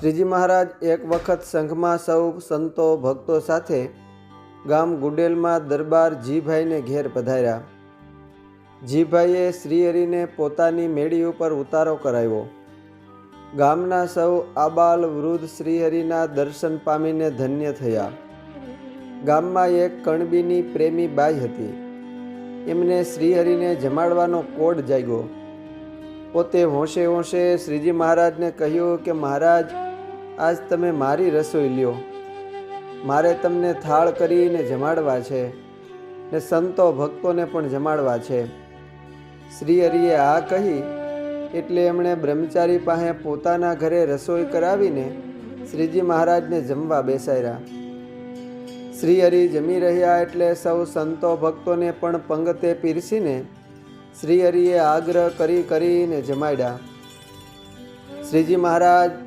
શ્રીજી મહારાજ એક વખત સંઘમાં સૌ સંતો ભક્તો સાથે ગામ ગુડેલમાં દરબાર જીભાઈને ઘેર પધાર્યા. જીભાઈએ શ્રીહરિને પોતાની મેળી ઉપર ઉતારો કરાવ્યો. ગામના સૌ આબાલ વૃદ્ધ શ્રીહરિના દર્શન પામીને ધન્ય થયા. ગામમાં એક કણબીની પ્રેમી બાઈ હતી. એમને શ્રીહરિને જમાડવાનો કોડ જાગ્યો. પોતે હોંશે હોંશે શ્રીજી મહારાજને કહ્યું કે મહારાજ, આજ તમે મારી રસોઈ લ્યો. મારે તમને થાળ કરીને જમાડવા છે ને સંતો ભક્તોને પણ જમાડવા છે. શ્રીહરિએ આ કહી એટલે એમણે બ્રહ્મચારી પાસે પોતાના ઘરે રસોઈ કરાવીને શ્રીજી મહારાજને જમવા બેસાડ્યા. શ્રીહરિ જમી રહ્યા એટલે સૌ સંતો ભક્તોને પણ પંગતે પીરસીને શ્રીહરિએ આગ્રહ કરીને જમાડ્યા. શ્રીજી મહારાજ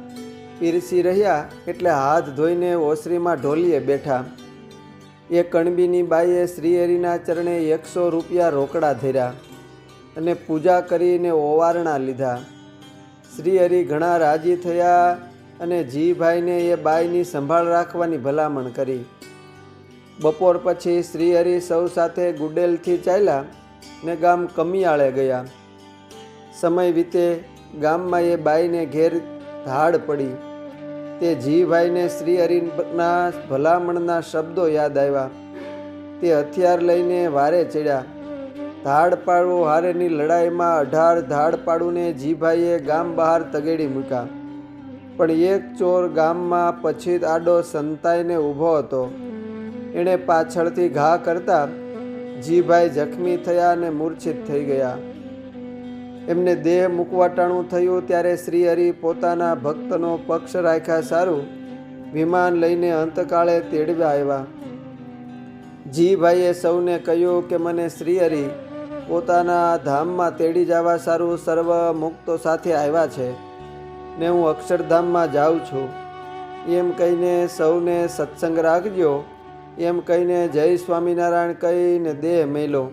પીરસી રહ્યા એટલે હાથ ધોઈને ઓસરીમાં ઢોલીએ બેઠા. એ કણબીની બાઈએ શ્રીહરિના ચરણે 100 રૂપિયા રોકડા ધર્યા અને પૂજા કરીને ઓવારણા લીધા. શ્રીહરિ ઘણા રાજી થયા અને જીભાઈને એ બાઈની સંભાળ રાખવાની ભલામણ કરી. બપોર પછી શ્રીહરિ સૌ સાથે ગુડેલથી ચાલ્યા ને ગામ કમિયાળે ગયા. સમય વીતે ગામમાં એ બાઈને ઘેર ધાડ પડી. તે જીભાઈને શ્રીહરિના ભલામણના શબ્દો યાદ આવ્યા. તે હથિયાર લઈને વારે ચડ્યા. ધાડપાડુ હારેની લડાઈમાં 18 ધાડપાડુને જીભાઈએ ગામ બહાર તગેડી મૂક્યા. પણ એક ચોર ગામમાં પછી આડો સંતાઈને ઊભો હતો. એણે પાછળથી ઘા કરતા જીભાઈ જખમી થયા અને મૂર્છિત થઈ ગયા. એમને દેહ મૂકવાટાણું થયું ત્યારે શ્રીહરિ પોતાના ભક્તનો પક્ષ રાખ્યા સારું વિમાન લઈને અંતકાળે તેડવા આવ્યા. જીભાઈએ સૌને કહ્યું કે મને શ્રીહરિ પોતાના ધામમાં તેડી જવા સારું સર્વ મુક્તો સાથે આવ્યા છે ને હું અક્ષરધામમાં જાઉં છું. એમ કહીને સૌને સત્સંગ રાખજો એમ કહીને જય સ્વામિનારાયણ કહીને દેહ મેલો.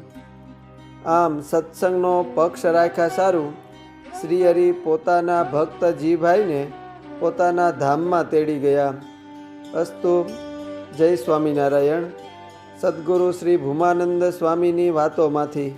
આમ સત્સંગનો પક્ષ રાખ્યા સારું શ્રીહરિ પોતાના ભક્ત જીભાઈને પોતાના ધામમાં તેડી ગયા. અસ્તુ. જય સ્વામિનારાયણ. સદ્ગુરુ શ્રી ભૂમાનંદ સ્વામીની વાતોમાંથી.